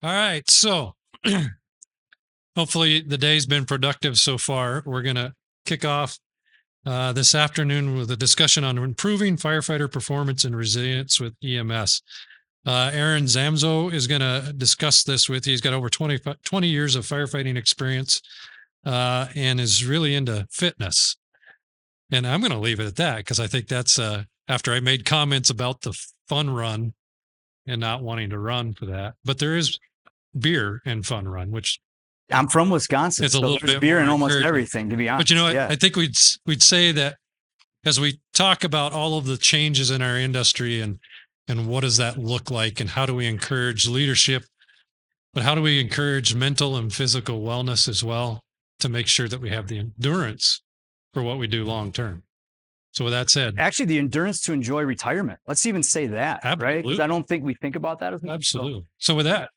All right. So hopefully the day's been productive so far. We're going to kick off this afternoon with a discussion on improving firefighter performance and resilience with EMS. Aaron Zamzow is going to discuss this with you. He's got over 20 years of firefighting experience and is really into fitness. And I'm going to leave it at that because I think that's after I made comments about the fun run and not wanting to run for that. But there is beer and fun run, which I'm from Wisconsin. it's a so little there's bit beer more in almost encouraging. everything, to be honest. But you know what? Yeah. I think we'd say that as we talk about all of the changes in our industry and what does that look like and how do we encourage leadership, but how do we encourage mental and physical wellness as well to make sure that we have the endurance for what we do long term. So with that said, Actually, the endurance to enjoy retirement. Let's even say that, right? Absolutely. Because I don't think we think about that as much. absolutely. So with that,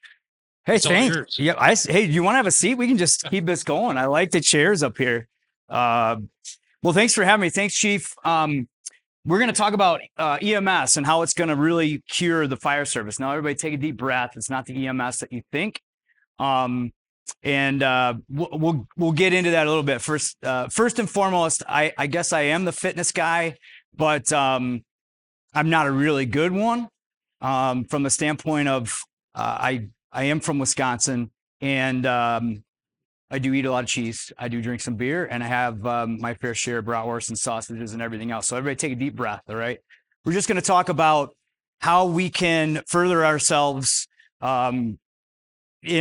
Hey, It's all thanks. yours. Yeah, hey, do you want to have a seat? We can just keep this going. I like the chairs up here. Well, thanks for having me. Thanks, Chief. We're going to talk about EMS and how it's going to really cure the fire service. Now, everybody take a deep breath. It's not the EMS that you think. And we'll get into that a little bit. First and foremost, I guess I am the fitness guy, but I'm not a really good one from the standpoint of I am from Wisconsin, and I do eat a lot of cheese. I do drink some beer, and I have my fair share of bratwurst and sausages and everything else. So everybody take a deep breath, all right? We're just going to talk about how we can further ourselves in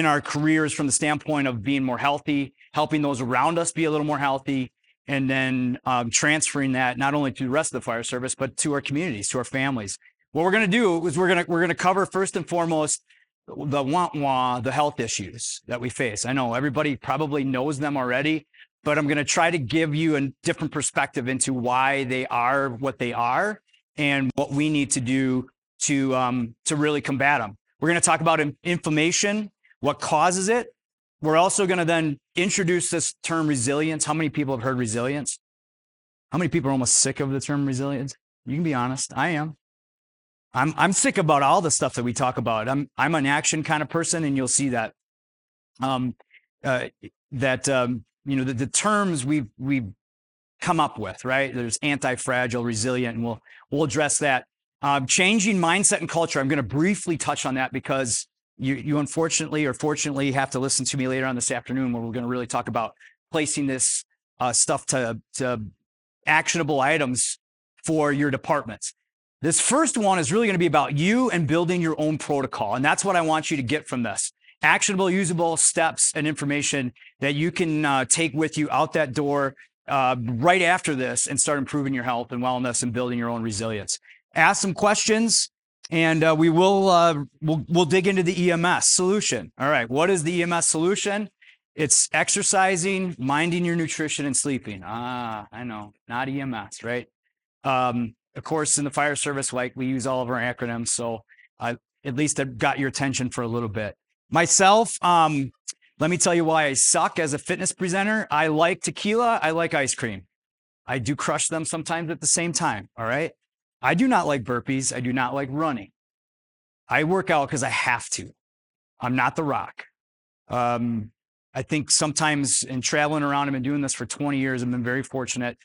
our careers from the standpoint of being more healthy, helping those around us be a little more healthy, and then transferring that not only to the rest of the fire service, but to our communities, to our families. What we're going to do is we're going to cover first and foremost the health issues that we face. I know everybody probably knows them already, but I'm going to try to give you a different perspective into why they are what they are and what we need to do to really combat them. We're going to talk about inflammation, what causes it. We're also going to then introduce this term resilience. How many people have heard resilience? How many people are almost sick of the term resilience? You can be honest. I am. I'm sick about all the stuff that we talk about. I'm an action kind of person, and you'll see that. The terms we've come up with, right? There's anti-fragile, resilient, and we'll address that. Changing mindset and culture. I'm going to briefly touch on that because you unfortunately or fortunately have to listen to me later on this afternoon, where we're going to really talk about placing this stuff to actionable items for your departments. This first one is really going to be about you and building your own protocol. And that's what I want you to get from this. Actionable, usable steps and information that you can take with you out that door right after this and start improving your health and wellness and building your own resilience. Ask some questions and we'll dig into the EMS solution. All right, what is the EMS solution? It's exercising, minding your nutrition, and sleeping. I know, not EMS, right? Of course, in the fire service, like we use all of our acronyms, so at least I've got your attention for a little bit. Myself, let me tell you why I suck as a fitness presenter. I like tequila. I like ice cream. I do crush them sometimes at the same time, all right? I do not like burpees. I do not like running. I work out because I have to. I'm not The Rock. I think sometimes in traveling around, I've been doing this for 20 years. I've been very fortunate.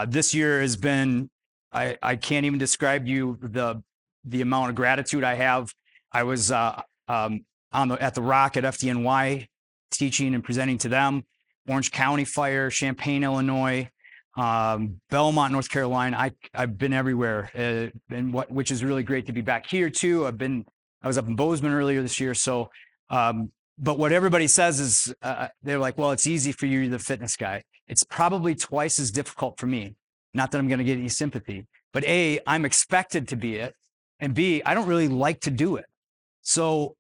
This year has been, I can't even describe you the amount of gratitude I have. I was at the Rock at FDNY teaching and presenting to them, Orange County Fire, Champaign, Illinois, Belmont, North Carolina. I've been everywhere, which is really great to be back here too. I was up in Bozeman earlier this year. So, but what everybody says is they're like, well, it's easy for you, you're the fitness guy. It's probably twice as difficult for me. Not that I'm going to get any sympathy, but A, I'm expected to be it. And B, I don't really like to do it. So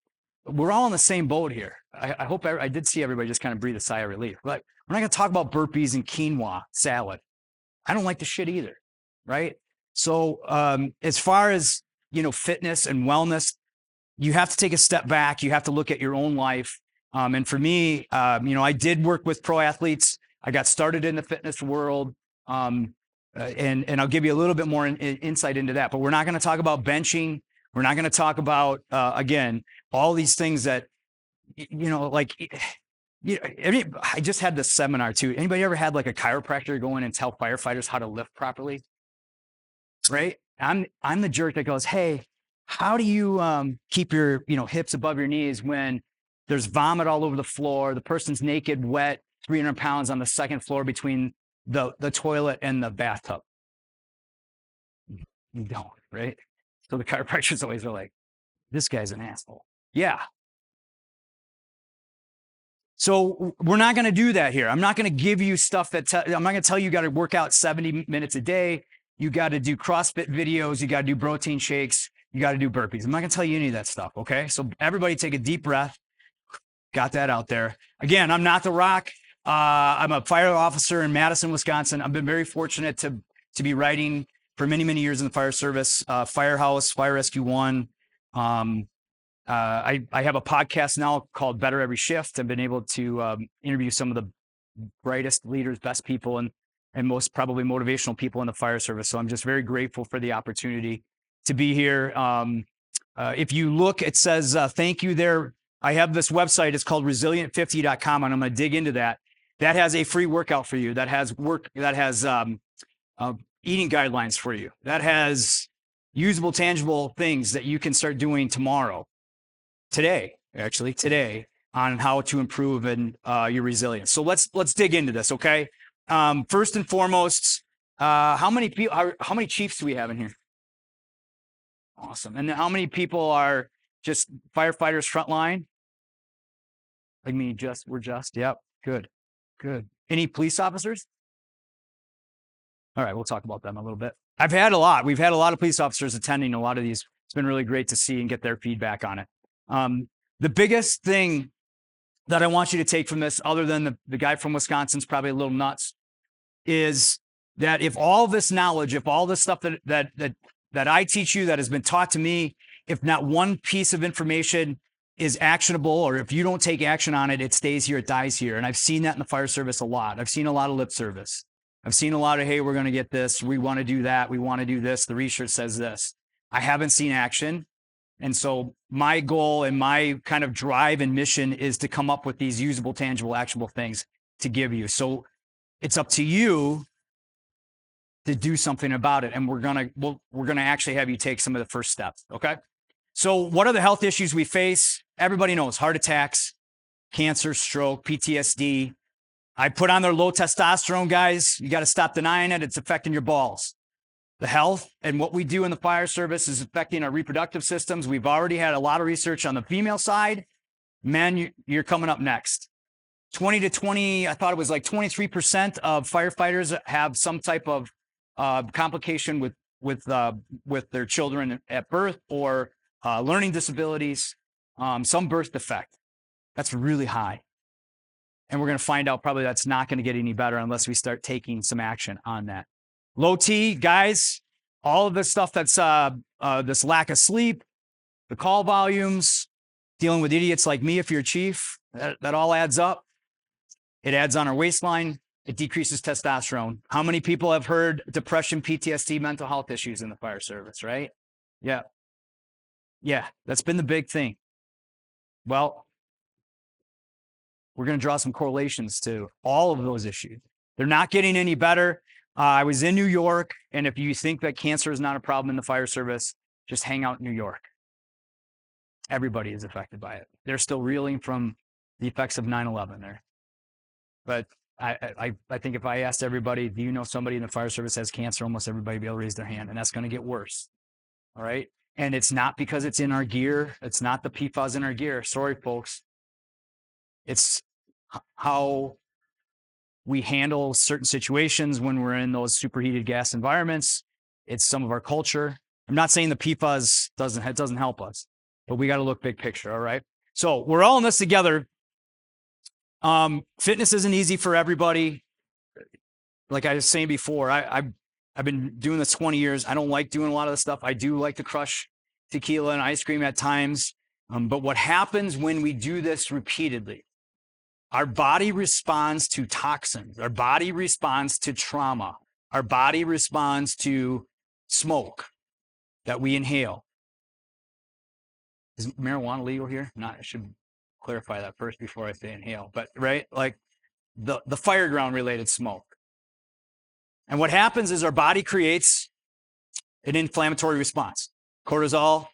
we're all in the same boat here. I hope I did see everybody just kind of breathe a sigh of relief. But we're not going to talk about burpees and quinoa salad. I don't like the shit either, right? So as far as, fitness and wellness, you have to take a step back. You have to look at your own life. And for me, I did work with pro athletes. I got started in the fitness world. And I'll give you a little bit more insight into that. But we're not going to talk about benching. We're not going to talk about, again, all these things that like, I just had this seminar too. Anybody ever had like a chiropractor go in and tell firefighters how to lift properly? Right? I'm the jerk that goes, hey, how do you keep your hips above your knees when there's vomit all over the floor, the person's naked, wet, 300 pounds on the second floor between the toilet and the bathtub? You don't, right? So the chiropractors always are like, this guy's an asshole. Yeah. So we're not going to do that here. I'm not going to give you stuff I'm not going to tell you got to work out 70 minutes a day. You got to do CrossFit videos. You got to do protein shakes. You got to do burpees. I'm not going to tell you any of that stuff. Okay. So everybody take a deep breath. Got that out there. Again, I'm not The Rock. I'm a fire officer in Madison, Wisconsin. I've been very fortunate to be writing for many, many years in the fire service, Firehouse, Fire Rescue One. I have a podcast now called Better Every Shift. I've been able to interview some of the brightest leaders, best people, and most probably motivational people in the fire service. So I'm just very grateful for the opportunity to be here. If you look, it says thank you there. I have this website. It's called resilient50.com, and I'm going to dig into that. That has a free workout for you. That has eating guidelines for you. That has usable, tangible things that you can start doing today, on how to improve your resilience. So let's dig into this, okay? First and foremost, how many chiefs do we have in here? Awesome. And how many people are just firefighters frontline? Like me, yep. Good. Any police officers? All right, we'll talk about them a little bit. We've had a lot of police officers attending a lot of these. It's been really great to see and get their feedback on it. The biggest thing that I want you to take from this, other than the guy from Wisconsin's probably a little nuts, is that if all this knowledge, if all this stuff that I teach you, that has been taught to me, if not one piece of information is actionable, or if you don't take action on it, it stays here, it dies here. And I've seen that in the fire service a lot. I've seen a lot of lip service. I've seen a lot of, hey, we're going to get this. We want to do that. We want to do this. The research says this. I haven't seen action. And so my goal and my kind of drive and mission is to come up with these usable, tangible, actionable things to give you. So it's up to you to do something about it. And we're going to actually have you take some of the first steps. Okay. So what are the health issues we face? Everybody knows heart attacks, cancer, stroke, PTSD. I put on their low testosterone, guys. You got to stop denying it. It's affecting your balls. The health and what we do in the fire service is affecting our reproductive systems. We've already had a lot of research on the female side. Men, you're coming up next. 20 to 20, I thought it was like 23% of firefighters have some type of complication with their children at birth, or learning disabilities, some birth defect. That's really high. And we're going to find out probably that's not going to get any better unless we start taking some action on that. Low T, guys, all of this stuff that's this lack of sleep, the call volumes, dealing with idiots like me if you're a chief, that all adds up. It adds on our waistline. It decreases testosterone. How many people have heard depression, PTSD, mental health issues in the fire service, right? Yeah. Yeah, that's been the big thing. Well, we're going to draw some correlations to all of those issues. They're not getting any better. I was in New York, and if you think that cancer is not a problem in the fire service, just hang out in New York. Everybody is affected by it. They're still reeling from the effects of 9/11 there. But I think if I asked everybody, do you know somebody in the fire service has cancer? Almost everybody would be able to raise their hand, and that's going to get worse. All right. And it's not because it's in our gear. It's not the PFAS in our gear. Sorry, folks. It's how we handle certain situations when we're in those superheated gas environments. It's some of our culture. I'm not saying the PFAS doesn't help us, but we got to look big picture. All right. So we're all in this together. Fitness isn't easy for everybody. Like I was saying before, I've been doing this 20 years. I don't like doing a lot of the stuff. I do like to crush tequila and ice cream at times. But what happens when we do this repeatedly? Our body responds to toxins. Our body responds to trauma. Our body responds to smoke that we inhale. Is marijuana legal here? Not. It should. clarify that first before I say inhale, but right, like the fire ground related smoke. And what happens is our body creates an inflammatory response. Cortisol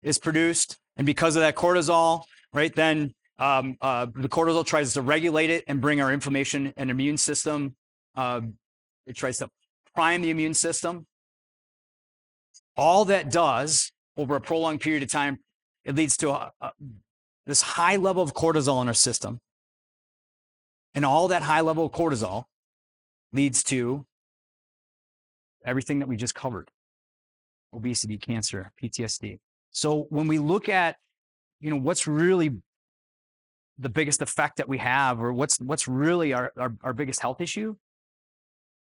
is produced, and because of that cortisol, right, then the cortisol tries to regulate it and bring our inflammation and immune system. It tries to prime the immune system. All that does over a prolonged period of time, it leads to this high level of cortisol in our system. And all that high level of cortisol leads to everything that we just covered: obesity, cancer, PTSD. So when we look at, what's really the biggest effect that we have, or what's really our biggest health issue,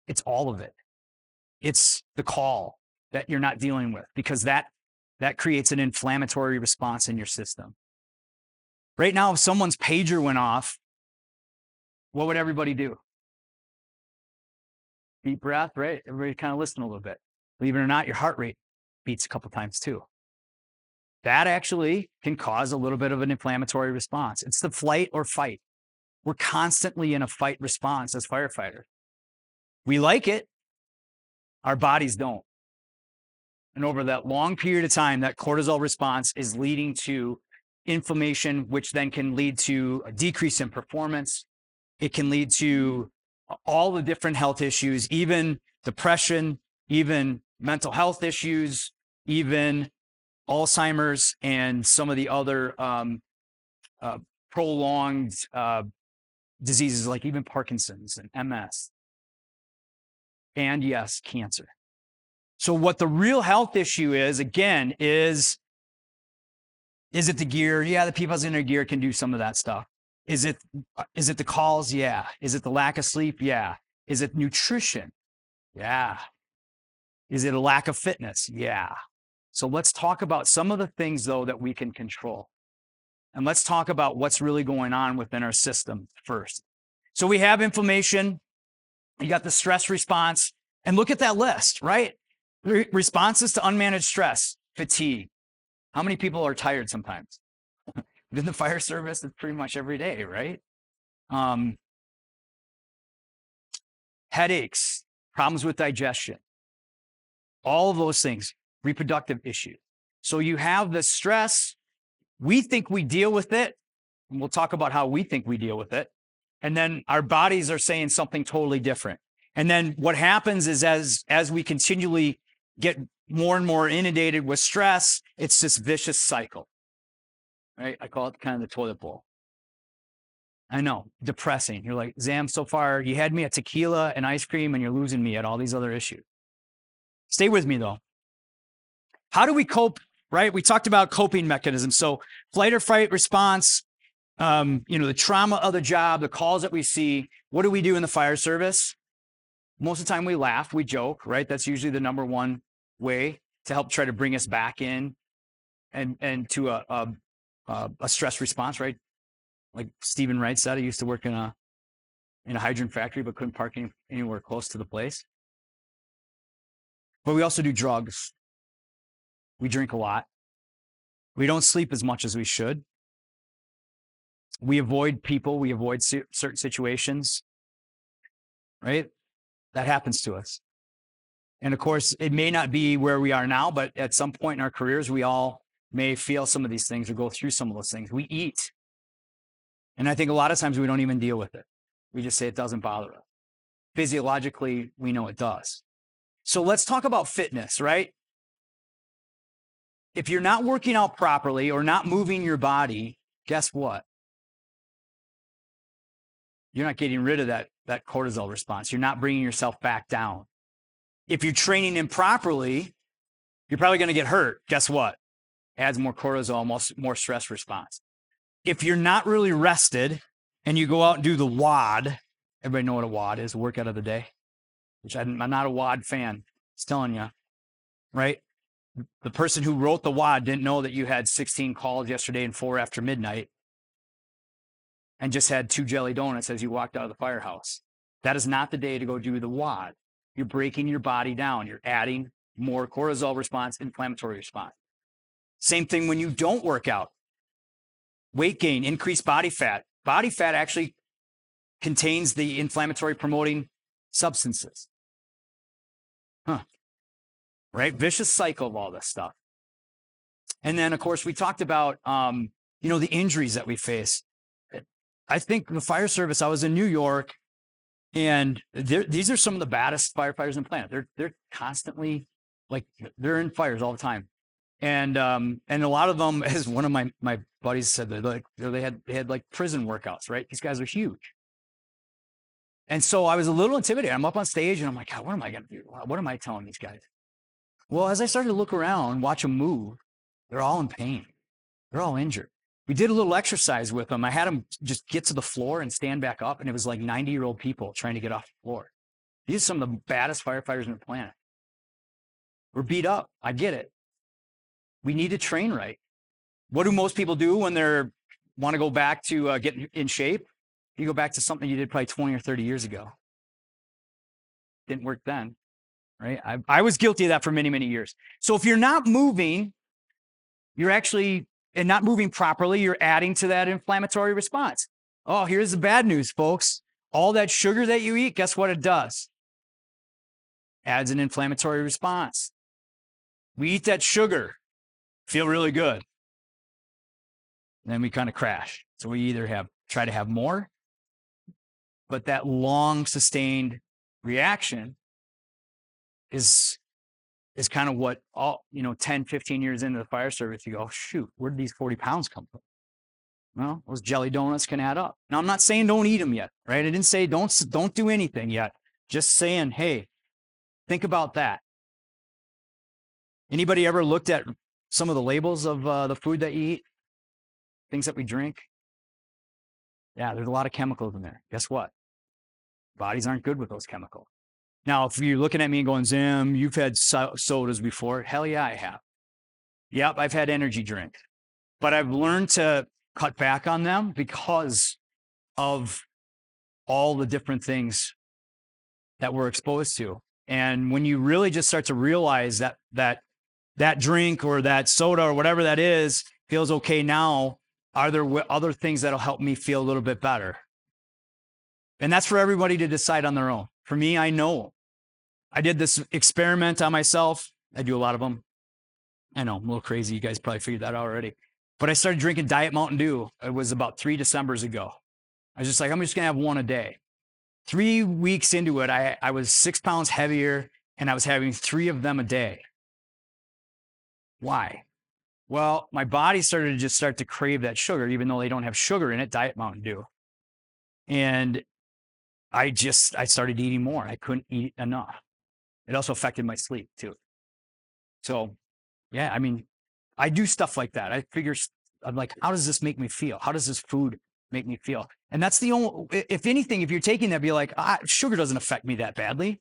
it's all of it. It's the call that you're not dealing with, because that creates an inflammatory response in your system. Right now, if someone's pager went off, what would everybody do? Deep breath, right? Everybody kind of listen a little bit. Believe it or not, your heart rate beats a couple times too. That actually can cause a little bit of an inflammatory response. It's the flight or fight. We're constantly in a fight response as firefighters. We like it. Our bodies don't. And over that long period of time, that cortisol response is leading to inflammation, which then can lead to a decrease in performance. It can lead to all the different health issues, even depression, even mental health issues, even Alzheimer's, and some of the other prolonged diseases like even Parkinson's and MS. And yes, cancer. So what the real health issue is, again, is it the gear? Yeah, the people in their gear can do some of that stuff. Is it the calls? Yeah. Is it the lack of sleep? Yeah. Is it nutrition? Yeah. Is it a lack of fitness? Yeah. So let's talk about some of the things, though, that we can control. And let's talk about what's really going on within our system first. So we have inflammation. You got the stress response. And look at that list, right? Responses to unmanaged stress, fatigue. How many people are tired sometimes? In the fire service, it's pretty much every day, right? Headaches, problems with digestion, all of those things, reproductive issues. So you have the stress. We think we deal with it, and we'll talk about how we think we deal with it. And then our bodies are saying something totally different. And then what happens is as we continually get more and more inundated with stress, it's this vicious cycle, right? I call it kind of the toilet bowl. I know, depressing. You're like, Zam, so far you had me at tequila and ice cream, and you're losing me at all these other issues. Stay with me though. How do we cope, right? We talked about coping mechanisms. So flight or fight response, the trauma of the job, the calls that we see. What do we do in the fire service? Most of the time we laugh, we joke, right? That's usually the number one way to help try to bring us back in and to a stress response, right? Like Stephen Wright said, he used to work in a hydrant factory, but couldn't park anywhere close to the place. But we also do drugs. We drink a lot. We don't sleep as much as we should. We avoid people. We avoid certain situations, right? That happens to us. And of course, it may not be where we are now, but at some point in our careers, we all may feel some of these things or go through some of those things. We eat. And I think a lot of times we don't even deal with it. We just say it doesn't bother us. Physiologically, we know it does. So let's talk about fitness, right? If you're not working out properly or not moving your body, guess what? You're not getting rid of that cortisol response. You're not bringing yourself back down. If you're training improperly, you're probably going to get hurt. Guess what? Adds more cortisol, more stress response. If you're not really rested and you go out and do the WOD, everybody know what a WOD is, workout of the day, which I'm not a WOD fan. It's telling you, right? The person who wrote the WOD didn't know that you had 16 calls yesterday and 4 after midnight and just had 2 jelly donuts as you walked out of the firehouse. That is not the day to go do the WOD. You're breaking your body down. You're adding more cortisol response, inflammatory response. Same thing when you don't work out. weight gain, increased body fat. Body fat actually contains the inflammatory promoting substances. Right? Vicious cycle of all this stuff. And then, of course, we talked about, the injuries that we face. I think the fire service, I was in New York, and these are some of the baddest firefighters on the planet. They're constantly, they're in fires all the time. And a lot of them, as one of my buddies said, they had like prison workouts, right? These guys are huge. And so I was a little intimidated. I'm up on stage and I'm like, God, what am I going to do? What am I telling these guys? Well, as I started to look around, watch them move, they're all in pain. They're all injured. We did a little exercise with them. I had them just get to the floor and stand back up. And it was like 90-year-old people trying to get off the floor. These are some of the baddest firefighters on the planet. We're beat up. I get it. We need to train right. What do most people do when they want to go back to get in shape? You go back to something you did probably 20 or 30 years ago. Didn't work then, right? I was guilty of that for many, many years. So if you're not moving, and not moving properly, you're adding to that inflammatory response. Oh, here's the bad news, folks. All that sugar that you eat, guess what it does? Adds an inflammatory response. We eat that sugar, feel really good. Then we kind of crash. So we either try to have more, but that long sustained reaction is kind of what 10, 15 years into the fire service, you go, oh, shoot, where did these 40 pounds come from? Well, those jelly donuts can add up. Now, I'm not saying don't eat them yet, right? I didn't say don't do anything yet. Just saying, hey, think about that. Anybody ever looked at some of the labels of the food that you eat? Things that we drink? Yeah, there's a lot of chemicals in there. Guess what? Bodies aren't good with those chemicals. Now, if you're looking at me and going, Zim, you've had sodas before. Hell yeah, I have. Yep, I've had energy drinks. But I've learned to cut back on them because of all the different things that we're exposed to. And when you really just start to realize that drink or that soda or whatever that is feels okay now, are there other things that'll help me feel a little bit better? And that's for everybody to decide on their own. For me, I know. I did this experiment on myself. I do a lot of them. I know, I'm a little crazy. You guys probably figured that out already. But I started drinking Diet Mountain Dew. It was about 3 Decembers ago. I was just like, I'm just going to have one a day. 3 weeks into it, I was 6 pounds heavier, and I was having 3 of them a day. Why? Well, my body started to start to crave that sugar, even though they don't have sugar in it, Diet Mountain Dew. And I started eating more. I couldn't eat enough. It also affected my sleep too. So, yeah, I mean, I do stuff like that. I'm like, how does this make me feel? How does this food make me feel? And that's the only, if anything, if you're taking that, be like, sugar doesn't affect me that badly.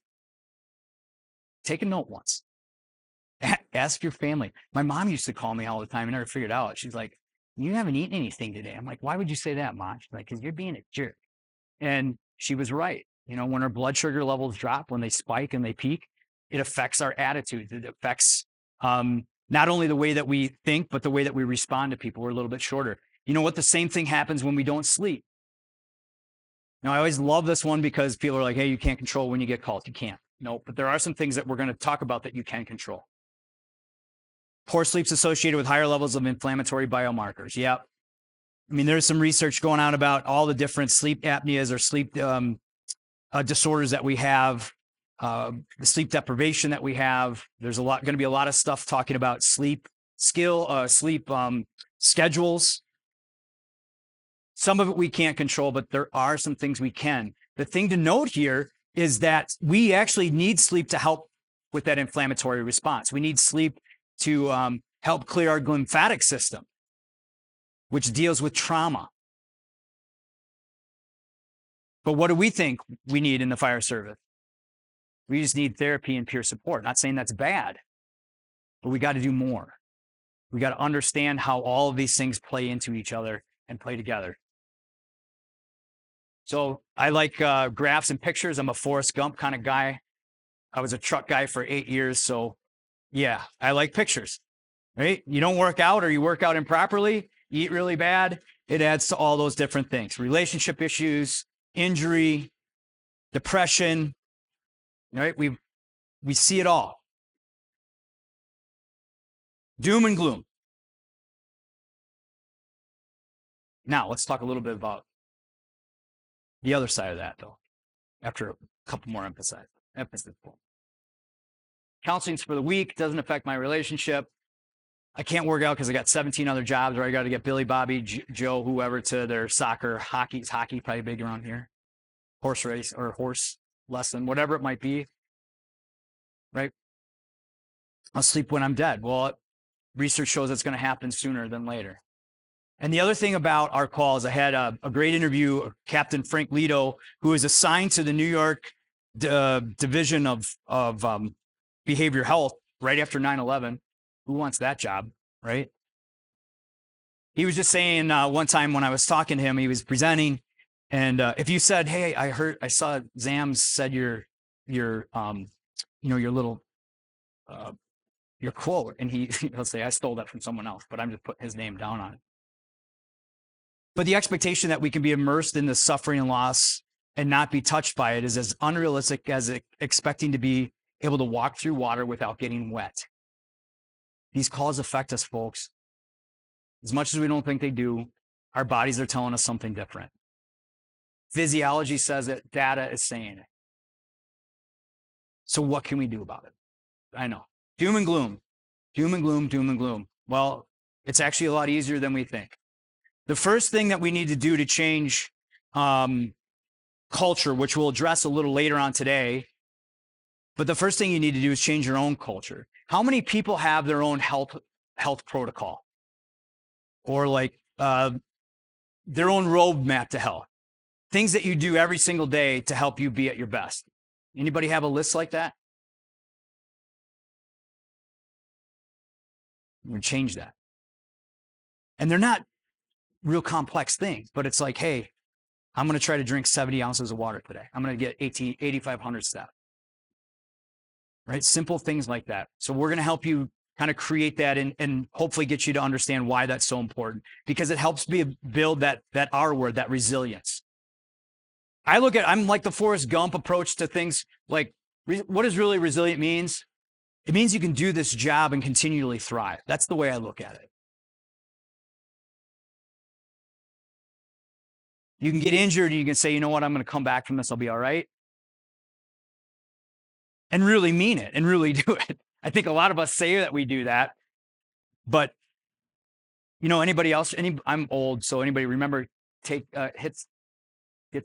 Take a note once. Ask your family. My mom used to call me all the time. I never figured out. She's like, you haven't eaten anything today. I'm like, why would you say that, Mom? She's like, because you're being a jerk. And she was right. When our blood sugar levels drop, when they spike and they peak, it affects our attitude. It affects not only the way that we think, but the way that we respond to people. We're a little bit shorter. You know what? The same thing happens when we don't sleep. Now, I always love this one because people are like, hey, you can't control when you get called. You can't. No, but there are some things that we're going to talk about that you can control. Poor sleep's associated with higher levels of inflammatory biomarkers. Yep. I mean, there's some research going on about all the different sleep apneas or sleep disorders that we have, the sleep deprivation that we have. There's going to be a lot of stuff talking about sleep schedules. Some of it we can't control, but there are some things we can. The thing to note here is that we actually need sleep to help with that inflammatory response. We need sleep to help clear our lymphatic system, which deals with trauma. But what do we think we need in the fire service? We just need therapy and peer support. Not saying that's bad, but we got to do more. We got to understand how all of these things play into each other and play together. So I like graphs and pictures. I'm a Forrest Gump kind of guy. I was a truck guy for 8 years. So yeah, I like pictures, right? You don't work out or you work out improperly, you eat really bad, it adds to all those different things: relationship issues, injury, depression. Right? We see it all. Doom and gloom. Now let's talk a little bit about the other side of that, though. After a couple more emphasis. Counseling's for the weak, doesn't affect my relationship. I can't work out because I got 17 other jobs, or I got to get Billy, Bobby, Joe, whoever to their soccer, hockey probably big around here, horse race or horse lesson, whatever it might be, right? I'll sleep when I'm dead. Well, research shows it's going to happen sooner than later. And the other thing about our calls, I had a great interview, Captain Frank Lido, who is assigned to the New York Division of Behavioral Health right after 9/11. Who wants that job, right? He was just saying one time when I was talking to him, he was presenting, and if you said, "Hey, I saw Zam said your little your quote," and he'll say, "I stole that from someone else, but I'm just putting his name down on it." But the expectation that we can be immersed in the suffering and loss and not be touched by it is as unrealistic as expecting to be able to walk through water without getting wet. These calls affect us, folks. As much as we don't think they do, our bodies are telling us something different. Physiology says it, data is saying it. So what can we do about it? I know. Doom and gloom. Doom and gloom, doom and gloom. Well, it's actually a lot easier than we think. The first thing that we need to do to change culture, which we'll address a little later on today, but the first thing you need to do is change your own culture. How many people have their own health protocol, or like their own roadmap to health? Things that you do every single day to help you be at your best. Anybody have a list like that? We're gonna change that. And they're not real complex things, but it's like, hey, I'm going to try to drink 70 ounces of water today. I'm going to get 8,500 steps. Right? Simple things like that. So we're going to help you kind of create that and hopefully get you to understand why that's so important, because it helps build that R word, that resilience. I'm like the Forrest Gump approach to things. Like, what does really resilient means? It means you can do this job and continually thrive. That's the way I look at it. You can get injured and you can say, you know what, I'm going to come back from this. I'll be all right. And really mean it and really do it. I think a lot of us say that we do that, but anybody else, I'm old. So anybody remember gets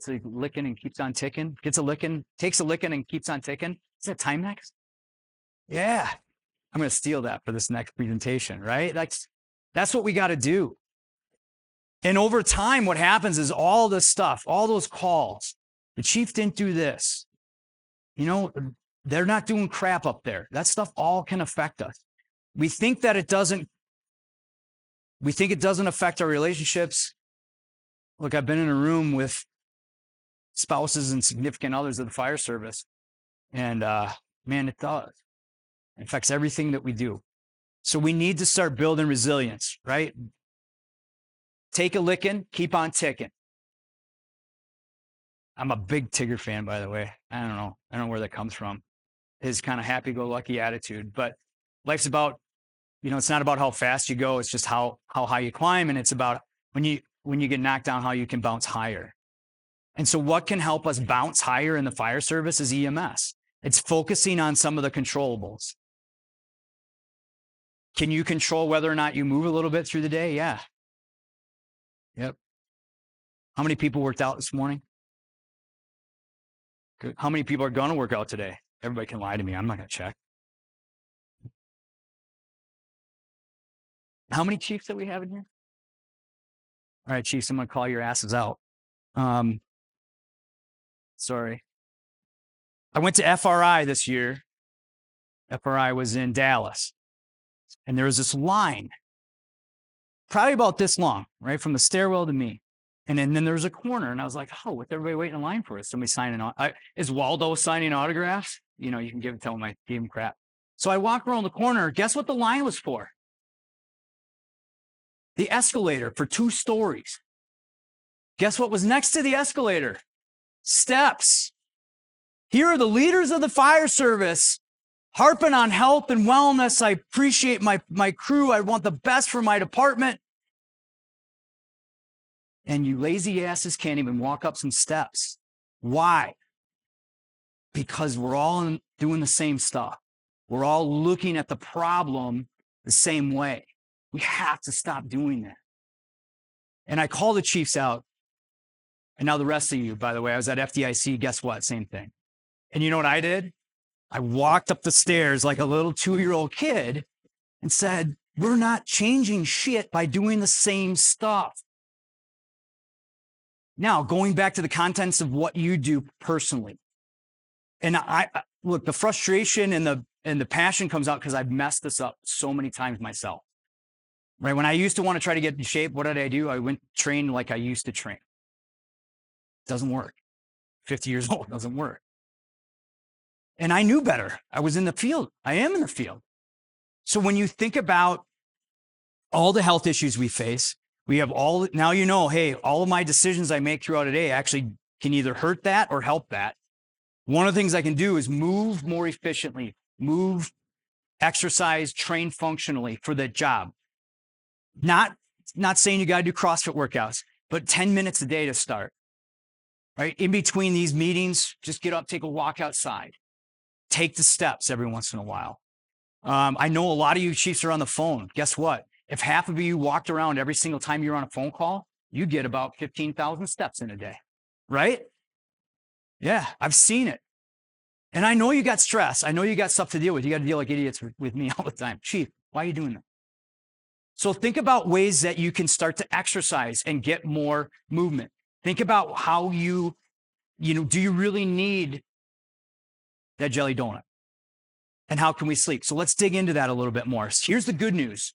a licking and keeps on ticking, takes a licking and keeps on ticking. Is that time next? Yeah. I'm going to steal that for this next presentation, right? That's what we got to do. And over time, what happens is all this stuff, all those calls, the chief didn't do this. They're not doing crap up there. That stuff all can affect us. We think it doesn't affect our relationships. Look, I've been in a room with spouses and significant others of the fire service, and man, it does. It affects everything that we do. So we need to start building resilience, right? Take a licking, keep on ticking. I'm a big Tigger fan, by the way. I don't know where that comes from. His kind of happy-go-lucky attitude. But life's about, it's not about how fast you go. It's just how high you climb. And it's about when you get knocked down, how you can bounce higher. And so what can help us bounce higher in the fire service is EMS. It's focusing on some of the controllables. Can you control whether or not you move a little bit through the day? Yeah. Yep. How many people worked out this morning? Good. How many people are going to work out today? Everybody can lie to me. I'm not going to check. How many chiefs that we have in here? All right, chiefs, I'm going to call your asses out. Sorry. I went to FRI this year. FRI was in Dallas. And there was this line, probably about this long, right, from the stairwell to me. And then there was a corner, and I was like, oh, what's everybody waiting in line for? Is somebody signing on? Is Waldo signing autographs? You can tell him I gave him crap. So I walk around the corner. Guess what the line was for? The escalator for 2 stories. Guess what was next to the escalator? Steps. Here are the leaders of the fire service harping on health and wellness. I appreciate my crew. I want the best for my department. And you lazy asses can't even walk up some steps. Why? Because we're all doing the same stuff. We're all looking at the problem the same way. We have to stop doing that. And I call the chiefs out. And now the rest of you, by the way, I was at FDIC. Guess what? Same thing. And you know what I did? I walked up the stairs like a little 2-year-old kid and said, we're not changing shit by doing the same stuff. Now, going back to the contents of what you do personally. And I look, the frustration and the passion comes out because I've messed this up so many times myself. Right? When I used to want to try to get in shape, what did I do? I went train like I used to train. Doesn't work. 50 years old, doesn't work. And I knew better. I was in the field. I am in the field. So when you think about all the health issues we face, we have now you know, hey, all of my decisions I make throughout a day actually can either hurt that or help that. One of the things I can do is move more efficiently, move, exercise, train functionally for the job. Not saying you got to do CrossFit workouts, but 10 minutes a day to start. Right? In between these meetings, just get up, take a walk outside. Take the steps every once in a while. I know a lot of you chiefs are on the phone. Guess what? If half of you walked around every single time you're on a phone call, you get about 15,000 steps in a day, right? Yeah, I've seen it. And I know you got stress. I know you got stuff to deal with. You got to deal like idiots with me all the time. Chief, why are you doing that? So think about ways that you can start to exercise and get more movement. Think about how do you really need that jelly donut? And how can we sleep? So let's dig into that a little bit more. Here's the good news.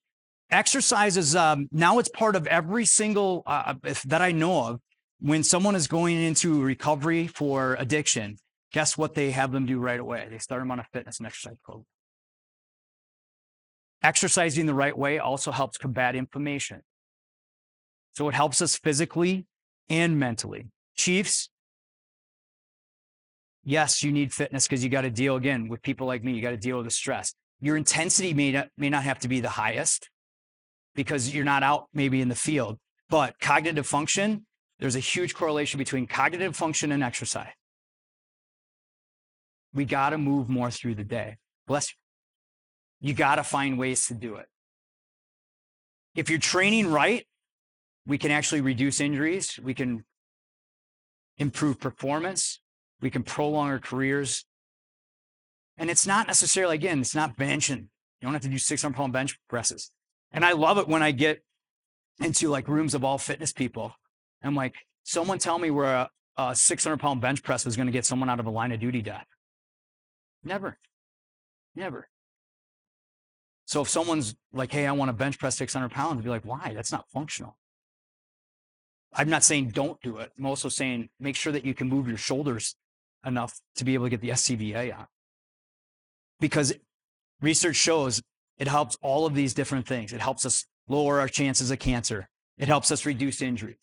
Exercise is, now it's part of every single, that I know of, when someone is going into recovery for addiction, guess what they have them do right away? They start them on a fitness and exercise program. Exercising the right way also helps combat inflammation. So it helps us physically and mentally. Chiefs, yes, you need fitness because you got to deal, again, with people like me. You got to deal with the stress. Your intensity may not have to be the highest because you're not out maybe in the field, but cognitive function, there's a huge correlation between cognitive function and exercise. We got to move more through the day. Bless you. You got to find ways to do it. If you're training right, we can actually reduce injuries. We can improve performance. We can prolong our careers. And it's not necessarily, again, it's not benching. You don't have to do 600-pound bench presses. And I love it when I get into like rooms of all fitness people. I'm like, someone tell me where a 600-pound bench press is going to get someone out of a line of duty death. Never. Never. So if someone's like, hey, I want to bench press 600 pounds, I'd be like, why? That's not functional. I'm not saying don't do it. I'm also saying make sure that you can move your shoulders enough to be able to get the SCBA on. Because research shows it helps all of these different things. It helps us lower our chances of cancer. It helps us reduce injuries.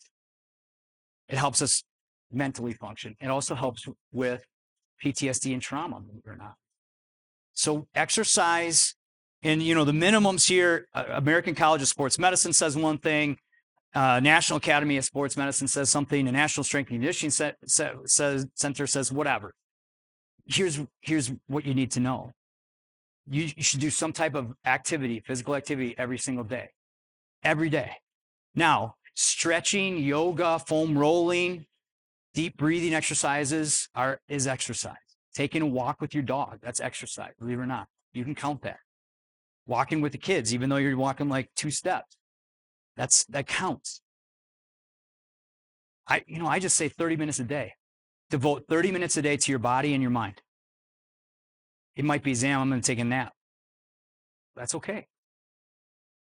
It helps us mentally function. It also helps with PTSD and trauma, believe it or not. So exercise, and the minimums here, American College of Sports Medicine says one thing, National Academy of Sports Medicine says something, the National Strength and Conditioning Center says whatever. Here's what you need to know. You should do some type of activity, physical activity every single day. Every day. Now, stretching, yoga, foam rolling, deep breathing exercises is exercise. Taking a walk with your dog, that's exercise, believe it or not. You can count that. Walking with the kids, even though you're walking like 2 steps, that counts. I just say 30 minutes a day. Devote 30 minutes a day to your body and your mind. It might be, Zam, I'm going to take a nap. That's okay.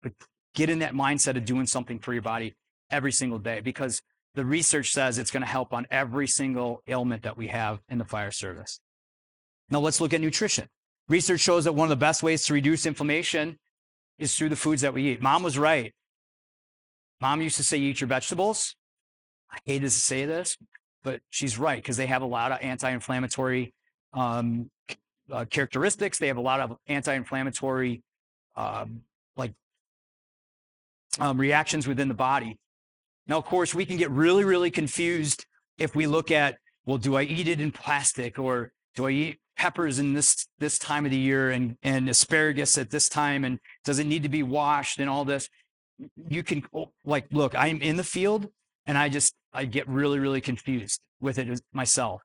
But get in that mindset of doing something for your body every single day, because the research says it's going to help on every single ailment that we have in the fire service. Now let's look at nutrition. Research shows that one of the best ways to reduce inflammation is through the foods that we eat. Mom was right. Mom used to say, eat your vegetables. I hate to say this, but she's right, because they have a lot of anti-inflammatory characteristics. They have a lot of anti-inflammatory reactions within the body. Now, of course, we can get really, really confused if we look at, well, do I eat it in plastic, or do I eat peppers in this time of the year, and asparagus at this time, and does it need to be washed and all this? You can look, I'm in the field, and I get really, really confused with it myself.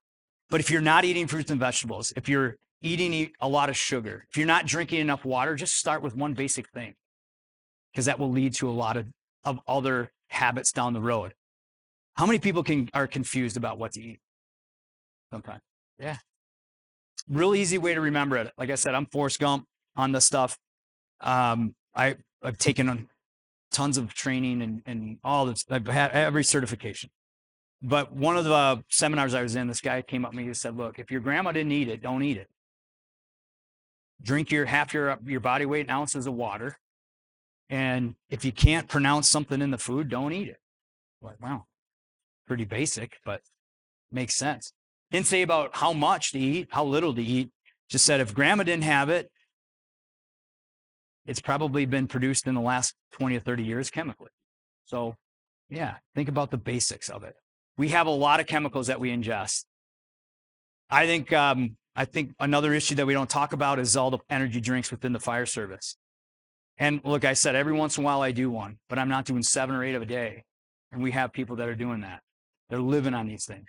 But if you're not eating fruits and vegetables, if you're eating a lot of sugar, if you're not drinking enough water, just start with one basic thing, because that will lead to a lot of other habits down the road. How many people are confused about what to eat? Sometimes. Yeah. Real easy way to remember it. Like I said, I'm Forrest Gump on this stuff. I've taken tons of training and all this. I've had every certification. But one of the seminars I was in, this guy came up to me and said, look, if your grandma didn't eat it, don't eat it. Drink half your body weight in ounces of water. And if you can't pronounce something in the food, don't eat it. Like, wow, pretty basic, but makes sense. Didn't say about how much to eat, how little to eat. Just said if grandma didn't have it, it's probably been produced in the last 20 or 30 years chemically. So yeah, think about the basics of it. We have a lot of chemicals that we ingest. I think another issue that we don't talk about is all the energy drinks within the fire service. And look, I said, every once in a while I do one, but I'm not doing 7 or 8 of a day. And we have people that are doing that. They're living on these things.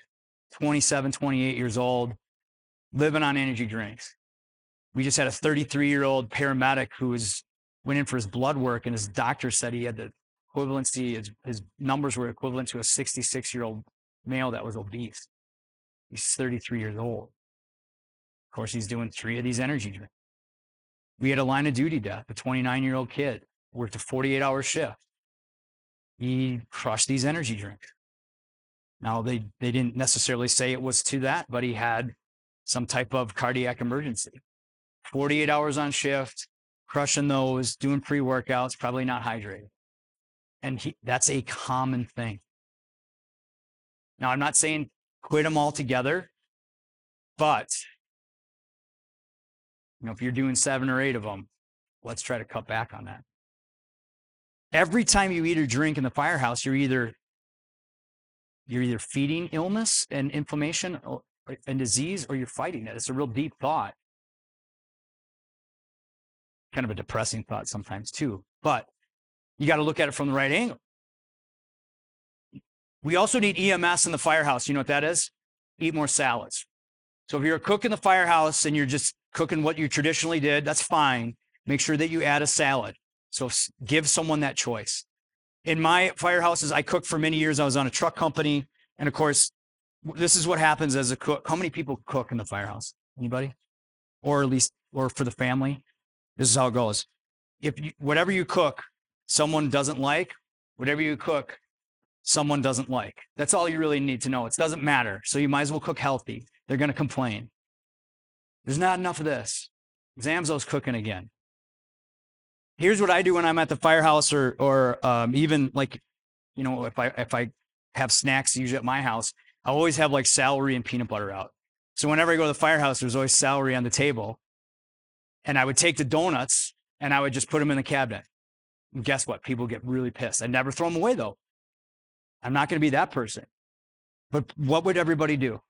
27, 28 years old, living on energy drinks. We just had a 33-year-old paramedic who went in for his blood work, and his doctor said he had the equivalency, his numbers were equivalent to a 66-year-old male that was obese. He's 33 years old. Of course, he's doing 3 of these energy drinks. We had a line of duty death, a 29-year-old kid, worked a 48-hour shift. He crushed these energy drinks. Now, they didn't necessarily say it was to that, but he had some type of cardiac emergency. 48 hours on shift, crushing those, doing pre-workouts, probably not hydrated. And that's a common thing. Now, I'm not saying quit them altogether, but if you're doing 7 or 8 of them, let's try to cut back on that. Every time you eat or drink in the firehouse, you're either feeding illness and inflammation and disease, or you're fighting it. It's a real deep thought. Kind of a depressing thought sometimes too, but you got to look at it from the right angle. We also need EMS in the firehouse. You know what that is? Eat more salads. So if you're a cook in the firehouse and you're just cooking what you traditionally did, that's fine. Make sure that you add a salad. So give someone that choice. In my firehouses, I cooked for many years. I was on a truck company. And of course, this is what happens as a cook. How many people cook in the firehouse? Anybody? Or for the family? This is how it goes. Whatever you cook, someone doesn't like. Whatever you cook, someone doesn't like. That's all you really need to know. It doesn't matter. So you might as well cook healthy. They're going to complain. There's not enough of this. Zamzow's cooking again. Here's what I do when I'm at the firehouse, or even if I have snacks usually at my house, I always have like celery and peanut butter out. So whenever I go to the firehouse, there's always celery on the table. And I would take the donuts and I would just put them in the cabinet. And guess what? People get really pissed. I never throw them away though. I'm not going to be that person. But what would everybody do?